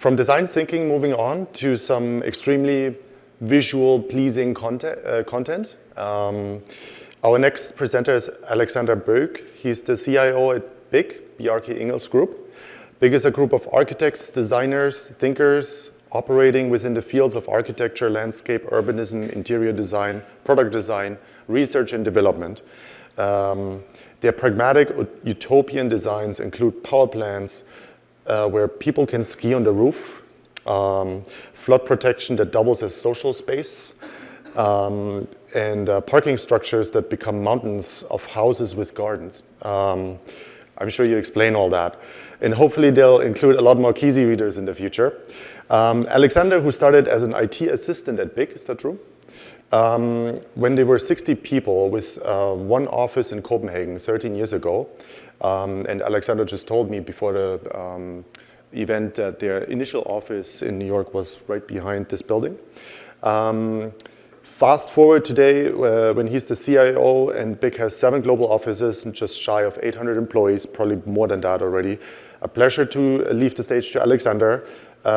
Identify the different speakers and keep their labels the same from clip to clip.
Speaker 1: From design thinking, moving on to some extremely visual, pleasing content. Our next presenter is Alexander Bøegh. He's the CIO at Bjarke Ingels Group. Bøegh is a group of architects, designers, thinkers, operating within the fields of architecture, landscape, urbanism, interior design, product design, research and development. Their pragmatic utopian designs include power plants where people can ski on the roof, flood protection that doubles as social space, and parking structures that become mountains of houses with gardens. I'm sure you explain all that. And hopefully they'll include a lot more Kisi readers in the future. Alexander, who started as an IT assistant at Bøegh, is that true? When they were 60 people with one office in Copenhagen 13 years ago. And Alexander just told me before the event that their initial office in New York was right behind this building. Fast forward today, when he's the CIO, and Bøegh has 7 global offices and just shy of 800 employees, probably more than that already. A pleasure to leave the stage to Alexander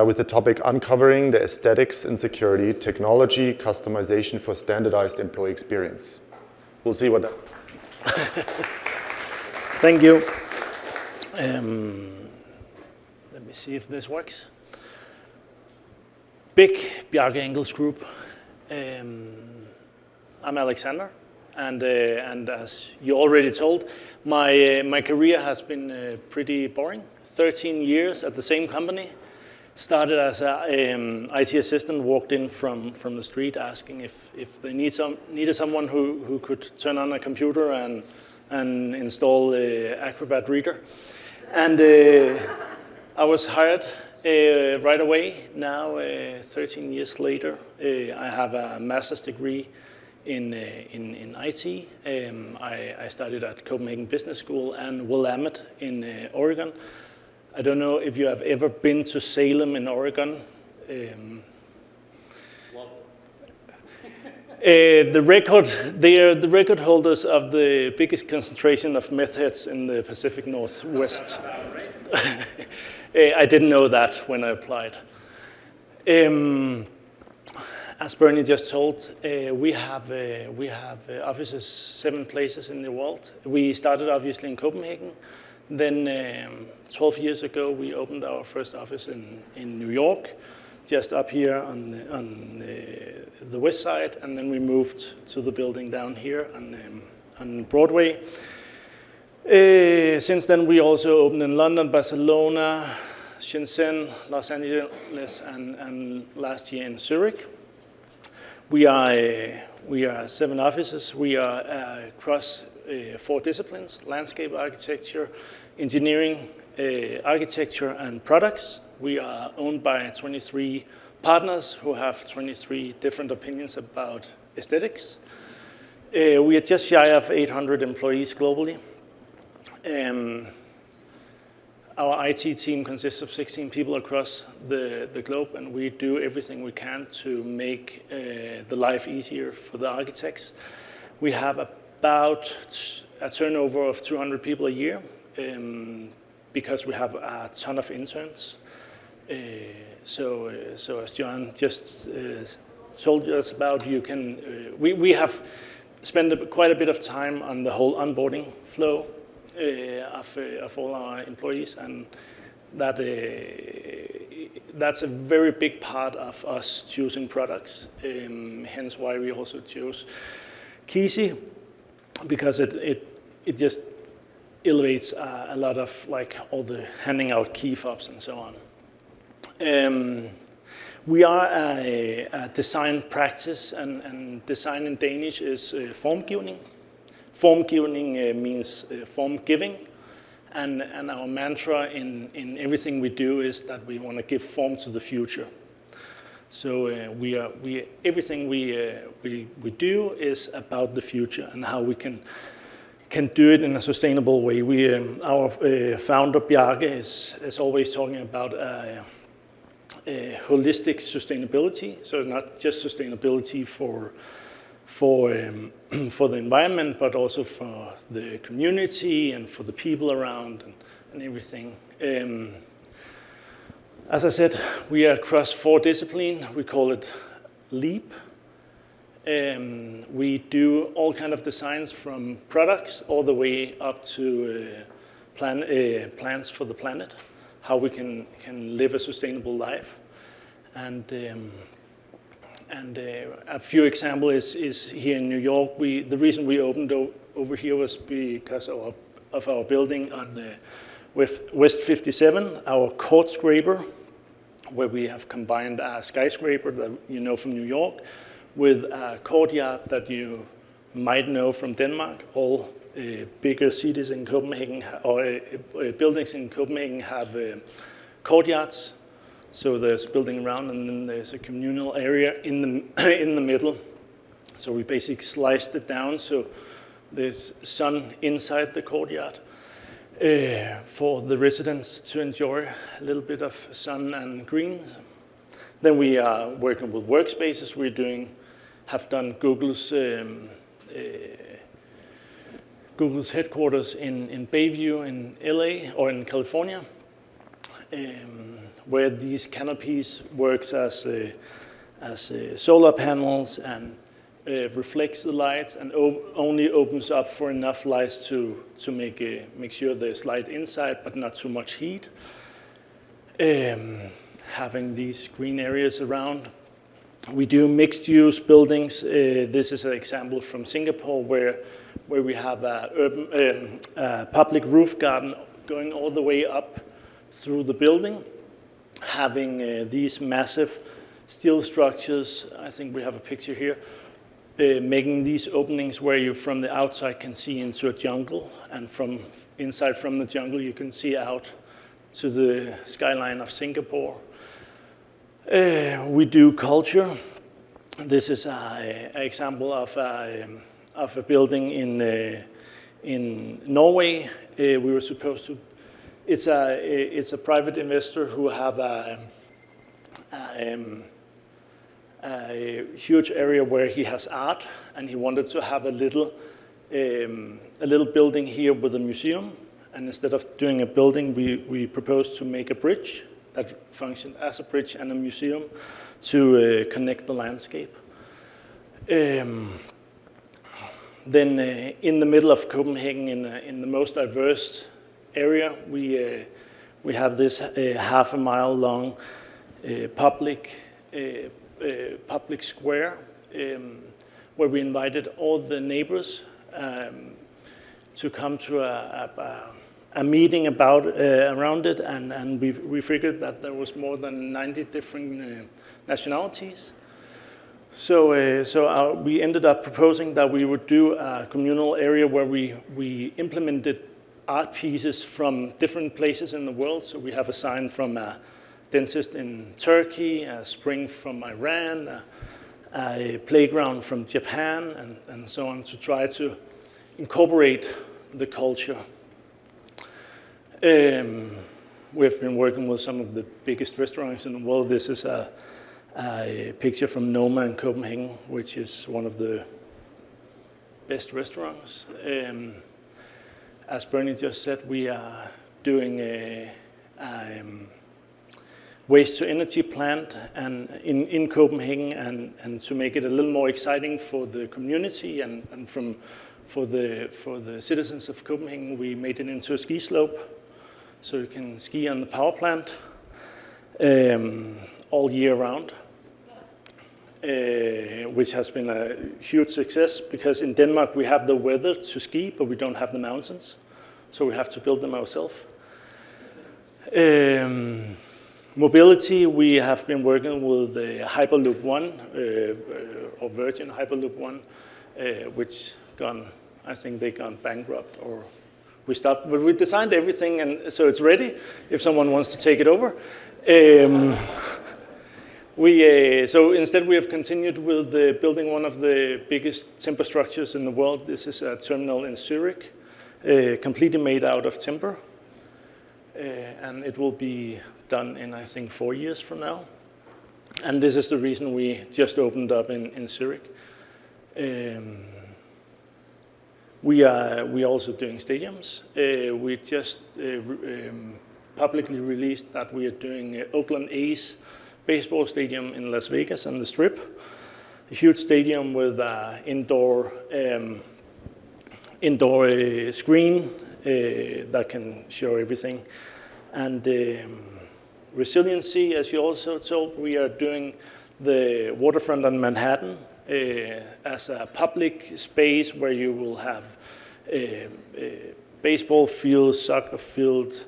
Speaker 1: with the topic uncovering the aesthetics and security, technology, customization for standardized employee experience. We'll see what that is.
Speaker 2: Thank you. Let me see if this works. Bjarke Ingels Group. I'm Alexander, and as you already told, my career has been pretty boring. 13 years at the same company. Started as an IT assistant, walked in from the street asking if they needed someone who could turn on a computer and install Acrobat Reader. And I was hired right away. Now, 13 years later, I have a master's degree in IT. I studied at Copenhagen Business School and Willamette in Oregon. I don't know if you have ever been to Salem in Oregon. The record holders of the biggest concentration of meth heads in the Pacific Northwest. I didn't know that when I applied. As Bernie just told, we have offices 7 places in the world. We started obviously in Copenhagen. Then 12 years ago, we opened our first office in New York, just up here on the west side, and then we moved to the building down here on Broadway. Since then, we also opened in London, Barcelona, Shenzhen, Los Angeles, and last year in Zurich. We are 7 offices. We are across 4 disciplines: landscape architecture, engineering, architecture, and products. We are owned by 23 partners who have 23 different opinions about aesthetics. We are just shy of 800 employees globally. Our IT team consists of 16 people across the globe, and we do everything we can to make the life easier for the architects. We have about a turnover of 200 people a year because we have a ton of interns. So as John just told us about, we have spent quite a bit of time on the whole onboarding flow of all our employees, and that's a very big part of us choosing products. Hence why we also chose Kisi, because it just elevates a lot of like all the handing out key fobs and so on. We are a design practice, and design in Danish is formgivning. Formgivning means form giving, and our mantra in everything we do is that we want to give form to the future. So everything we do is about the future and how we can do it in a sustainable way. Our founder Bjarke is always talking about holistic sustainability. So it's not just sustainability for the environment, but also for the community and for the people around and everything. As I said, we are across 4 disciplines. We call it LEAP. We do all kind of designs from products all the way up to plans for the planet, how we can live a sustainable life. And a few examples is here in New York. The reason we opened over here was because of our building on with West 57, our court scraper, where we have combined a skyscraper that you know from New York with a courtyard that you might know from Denmark. All bigger cities in Copenhagen, or buildings in Copenhagen have courtyards. So there's a building around, and then there's a communal area in the middle. So we basically sliced it down so there's sun inside the courtyard for the residents to enjoy a little bit of sun and green. Then we are working with workspaces. Have done Google's headquarters in Bayview in LA or in California, where these canopies works as solar panels and reflects the lights and only opens up for enough lights to make sure there's light inside but not too much heat. Having these green areas around. We do mixed-use buildings. This is an example from Singapore where we have a public roof garden going all the way up through the building, having these massive steel structures. I think we have a picture here, making these openings where you from the outside can see into a jungle, and from inside from the jungle you can see out to the skyline of Singapore. We do culture. This is an example of a building in Norway. We were supposed to. It's a private investor who have a huge area where he has art, and he wanted to have a little building here with a museum. And instead of doing a building, we proposed to make a bridge that functioned as a bridge and a museum to connect the landscape. Then in the middle of Copenhagen, in the most diverse area, we have this half a mile long public square where we invited all the neighbors to come to a meeting around it, and we figured that there was more than 90 different nationalities. So we ended up proposing that we would do a communal area where we implemented art pieces from different places in the world. So we have a sign from a dentist in Turkey, a spring from Iran, a playground from Japan, and so on, to try to incorporate the culture. We've been working with some of the biggest restaurants in the world. This is a picture from Noma in Copenhagen, which is one of the best restaurants. As Bernie just said, we are doing a waste-to-energy plant in Copenhagen, and to make it a little more exciting for the community and for the citizens of Copenhagen, we made it into a ski slope, so you can ski on the power plant all year round, which has been a huge success, because in Denmark we have the weather to ski, but we don't have the mountains, so we have to build them ourselves. Mobility, we have been working with the Hyperloop One, or Virgin Hyperloop One, which I think they gone bankrupt, or we stopped, but we designed everything, and so it's ready if someone wants to take it over. So instead we have continued with building one of the biggest timber structures in the world. This is a terminal in Zurich, completely made out of timber, and it will be done in, I think, 4 years from now. And this is the reason we just opened up in Zurich. We are also doing stadiums. We just publicly released that we are doing Oakland A's baseball stadium in Las Vegas on the Strip. A huge stadium with indoor screen that can show everything. And resiliency, as you also told, we are doing the waterfront on Manhattan as a public space where you will have baseball field, soccer field,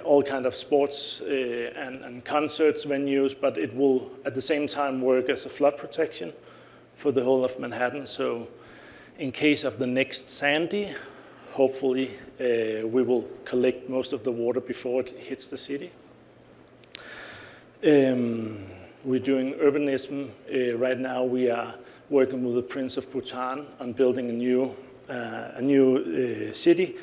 Speaker 2: all kind of sports and concerts venues, but it will at the same time work as a flood protection for the whole of Manhattan. So in case of the next Sandy, hopefully we will collect most of the water before it hits the city. We're doing urbanism. Right now we are working with the Prince of Bhutan on building a new city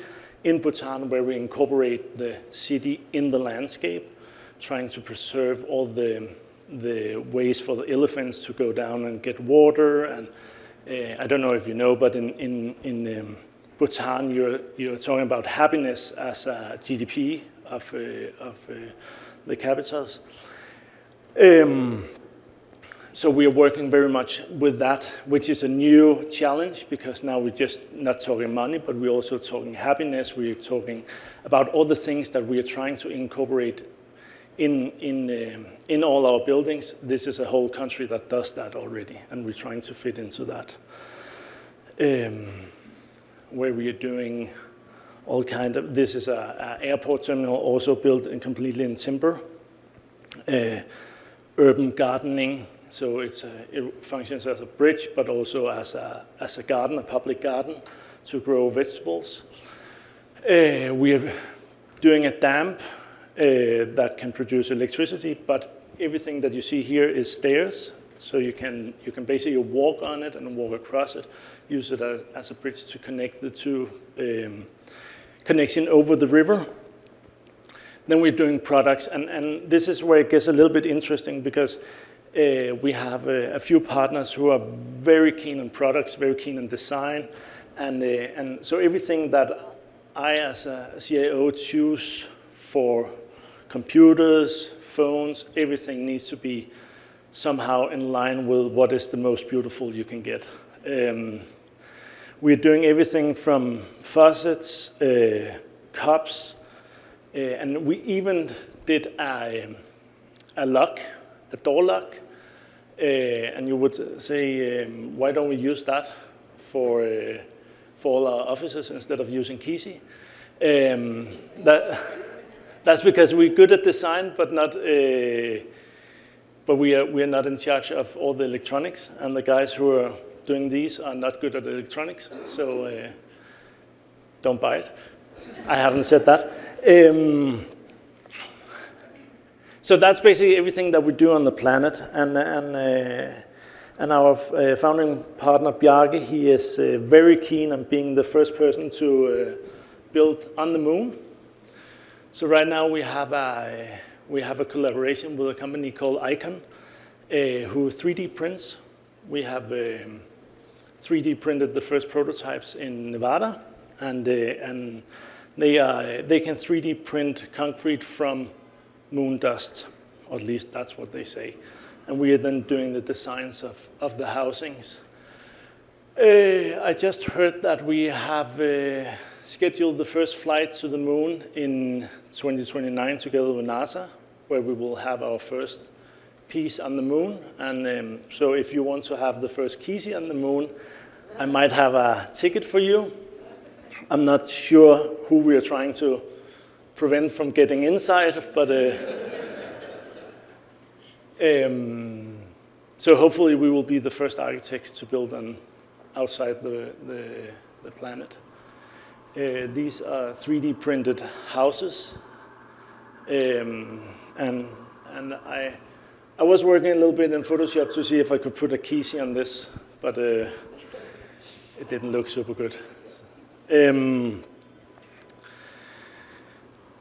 Speaker 2: in Bhutan where we incorporate the city in the landscape, trying to preserve all the ways for the elephants to go down and get water. And I don't know if you know, but in Bhutan, you're talking about happiness as a GDP of the capitals. So we are working very much with that, which is a new challenge because now we're just not talking money, but we're also talking happiness. We're talking about all the things that we are trying to incorporate in all our buildings. This is a whole country that does that already, and we're trying to fit into that. Where we are doing all kind of, this is an airport terminal also built completely in timber. Urban gardening. So it functions as a bridge, but also as a garden, a public garden, to grow vegetables. We are doing a dam that can produce electricity, but everything that you see here is stairs. So you can basically walk on it and walk across it, use it as a bridge to connect the two connection over the river. Then we're doing products, and this is where it gets a little bit interesting because we have a few partners who are very keen on products, very keen on design, and so everything that I as a CIO choose for computers, phones, everything needs to be somehow in line with what is the most beautiful you can get. We're doing everything from faucets, cups, and we even did a lock, a door lock, and you would say, why don't we use that for all our offices instead of using Kisi? That's because we're good at design, but we are not in charge of all the electronics, and the guys who are doing these are not good at electronics, so don't buy it. I haven't said that. So that's basically everything that we do on the planet, and our founding partner Bjarke, he is very keen on being the first person to build on the moon. So right now we have a collaboration with a company called Icon, who 3D prints. We have 3D printed the first prototypes in Nevada, and they can 3D print concrete from moon dust, or at least that's what they say. And we are then doing the designs of the housings. I just heard that we have scheduled the first flight to the moon in 2029 together with NASA, where we will have our first piece on the moon. And so if you want to have the first Kisi on the moon, I might have a ticket for you. I'm not sure who we are trying to prevent from getting inside, but so hopefully we will be the first architects to build outside the planet. These are 3D printed houses, and I was working a little bit in Photoshop to see if I could put a Kisi on this, but it didn't look super good.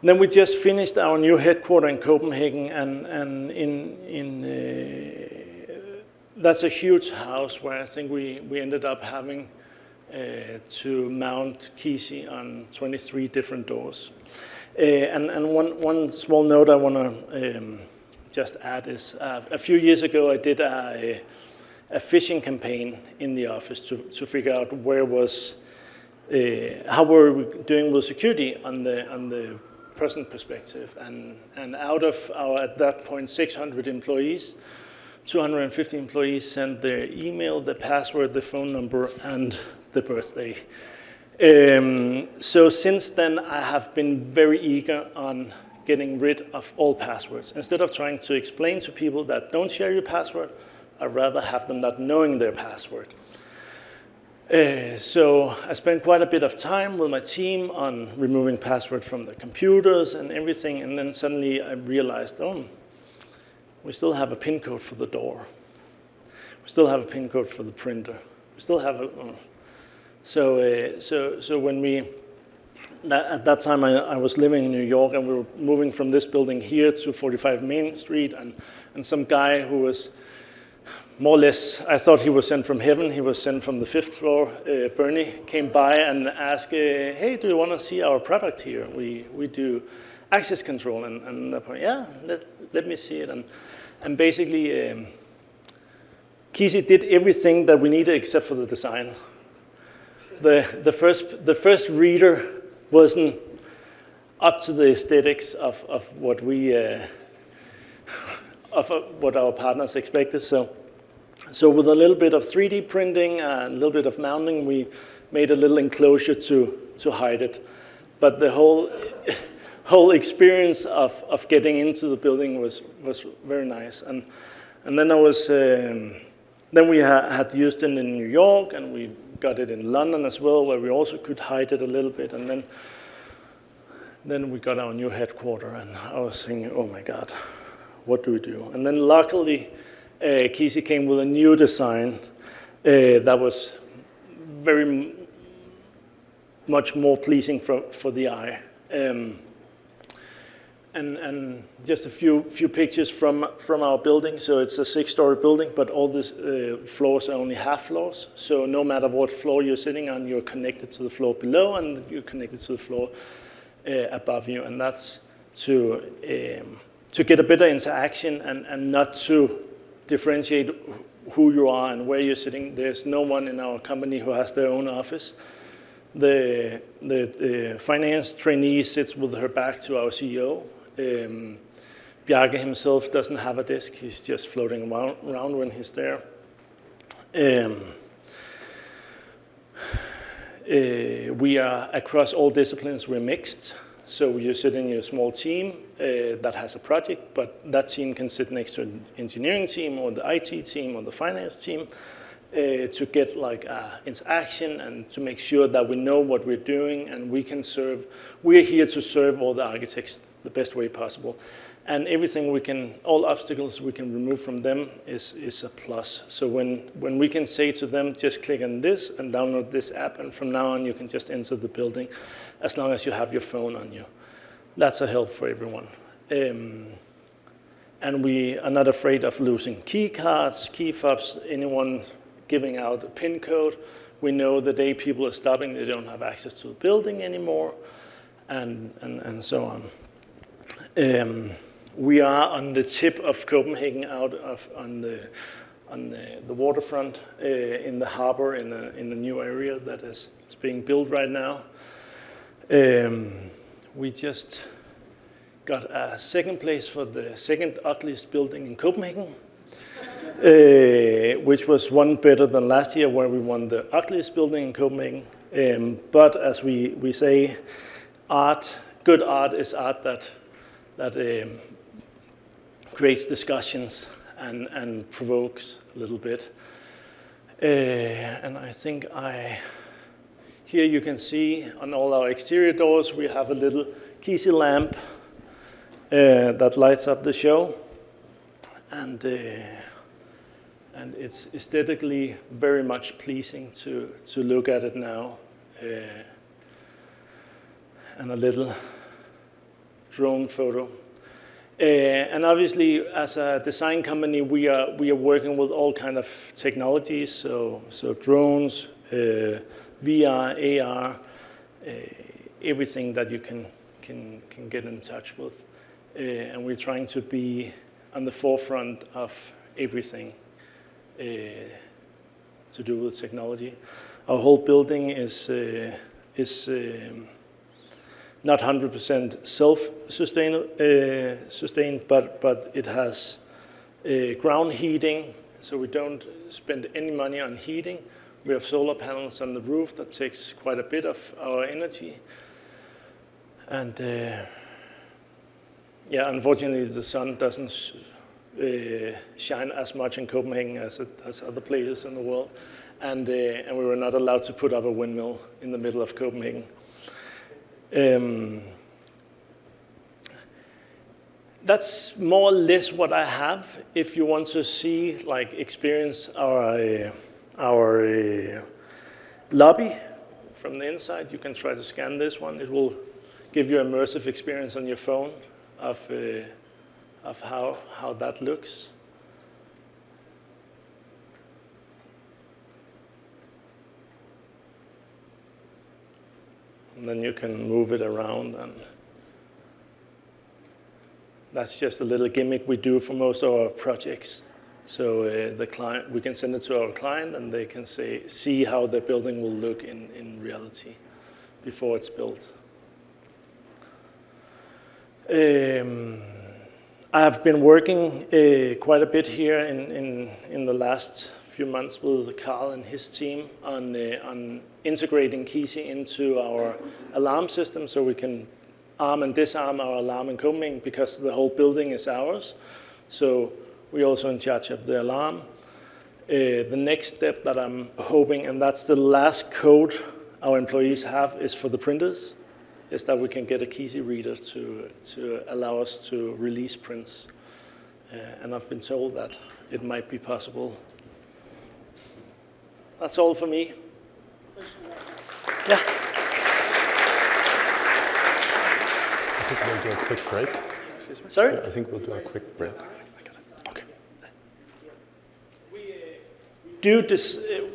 Speaker 2: Then we just finished our new headquarters in Copenhagen, and that's a huge house where I think we ended up having to mount Kisi on 23 different doors. And one small note I want to just add is a few years ago I did a phishing campaign in the office to figure out how were we doing with security on the person perspective. And out of our, at that point, 600 employees, 250 employees sent their email, the password, the phone number, and the birthday. So since then, I have been very eager on getting rid of all passwords. Instead of trying to explain to people that don't share your password, I'd rather have them not knowing their password. So I spent quite a bit of time with my team on removing password from the computers and everything, and then suddenly I realized, oh, we still have a PIN code for the door. We still have a PIN code for the printer. We still have a... So when we... At that time, I was living in New York, and we were moving from this building here to 45 Main Street, and some guy who was more or less, I thought he was sent from heaven. He was sent from the 5th floor. Bernie came by and asked, hey, do you want to see our product here? We do access control. And yeah, let me see it. And basically, Kisi did everything that we needed except for the design. The first reader wasn't up to the aesthetics of what we what our partners expected. So with a little bit of 3D printing and a little bit of mounting, we made a little enclosure to hide it. But the whole experience of getting into the building was very nice. And then I was then we had used it in New York, and we got it in London as well, where we also could hide it a little bit. And then we got our new headquarters, and I was thinking, oh my God, what do we do? And then luckily, Kisi came with a new design that was very much more pleasing for the eye. And just a few pictures from our building. So it's a 6-story building, but all these floors are only half floors. So no matter what floor you're sitting on, you're connected to the floor below, and you're connected to the floor above you. And that's to get a better interaction and not to differentiate who you are and where you're sitting. There's no one in our company who has their own office. The finance trainee sits with her back to our CEO. Bjarke himself doesn't have a desk. He's just floating around when he's there. We are, across all disciplines, we're mixed. So you sit in your small team that has a project, but that team can sit next to an engineering team or the IT team or the finance team to get like interaction and to make sure that we know what we're doing and we can serve. We're here to serve all the architects the best way possible. And everything we can, all obstacles we can remove from them is a plus. So when we can say to them, just click on this and download this app, and from now on you can just enter the building as long as you have your phone on you. That's a help for everyone. And we are not afraid of losing key cards, key fobs, anyone giving out a PIN code. We know the day people are stopping, they don't have access to the building anymore, and so on. We are on the tip of Copenhagen, on the waterfront, in the harbor, in the new area that is being built right now. We just got a second place for the second ugliest building in Copenhagen, which was one better than last year, where we won the ugliest building in Copenhagen. But as we say, good art is art that creates discussions and provokes a little bit. And I think here you can see on all our exterior doors, we have a little Kisi lamp that lights up the show. And it's aesthetically very much pleasing to look at it now. And a little drone photo. And obviously, as a design company, we are working with all kind of technologies, so drones, VR, AR, everything that you can can get in touch with. And we're trying to be on the forefront of everything to do with technology. Our whole building is not 100% self-sustained, but it has ground heating, so we don't spend any money on heating. We have solar panels on the roof that takes quite a bit of our energy. And yeah, unfortunately, the sun doesn't shine as much in Copenhagen as it does other places in the world. And we were not allowed to put up a windmill in the middle of Copenhagen. That's more or less what I have. If you want to see, like, experience our lobby from the inside, you can try to scan this one. It will give you an immersive experience on your phone of how that looks. And then you can move it around, and that's just a little gimmick we do for most of our projects. So the client, we can send it to our client, and they can see how the building will look in reality before it's built. I have been working quite a bit here in the last few months with Carl and his team on integrating Kisi into our alarm system, so we can arm and disarm our alarm in Copenhagen, because the whole building is ours. So we're also in charge of the alarm. The next step that I'm hoping, and that's the last code our employees have, is for the printers, is that we can get a Kisi reader to allow us to release prints. And I've been told that it might be possible. That's all for me. Yeah.
Speaker 1: I think we'll do a quick break.
Speaker 2: Sorry?
Speaker 1: I think we'll do a quick break. Okay.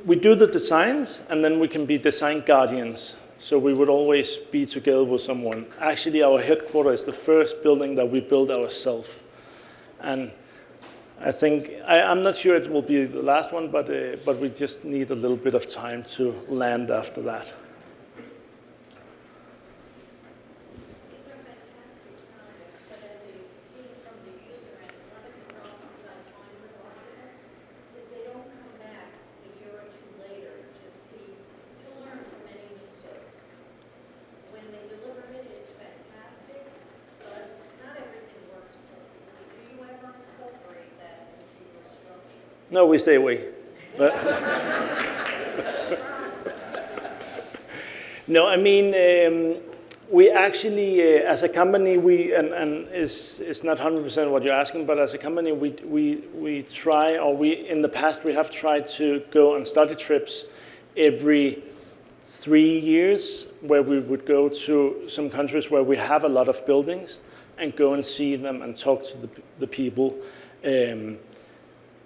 Speaker 2: We do the designs, and then we can be design guardians. So we would always be together with someone. Actually, our headquarters is the first building that we built ourselves. And I think, I'm not sure it will be the last one, but we just need a little bit of time to land after that. No, we stay away. No, I mean, we actually, as a company, and it's not 100% what you're asking, but as a company, we try, or in the past, we have tried to go on study trips every 3 years, where we would go to some countries where we have a lot of buildings and go and see them and talk to the people.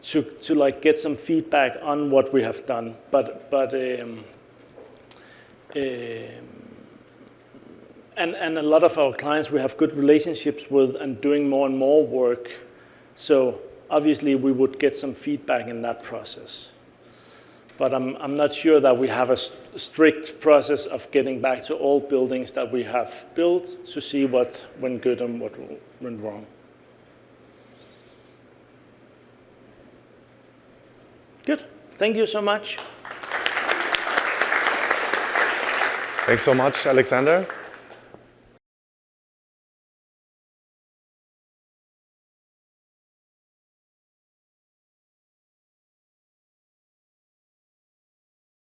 Speaker 2: To like get some feedback on what we have done, and a lot of our clients we have good relationships with and doing more and more work, so obviously we would get some feedback in that process. But I'm not sure that we have a strict process of getting back to all buildings that we have built to see what went good and what went wrong. Good. Thank you so much.
Speaker 1: Thanks so much, Alexander.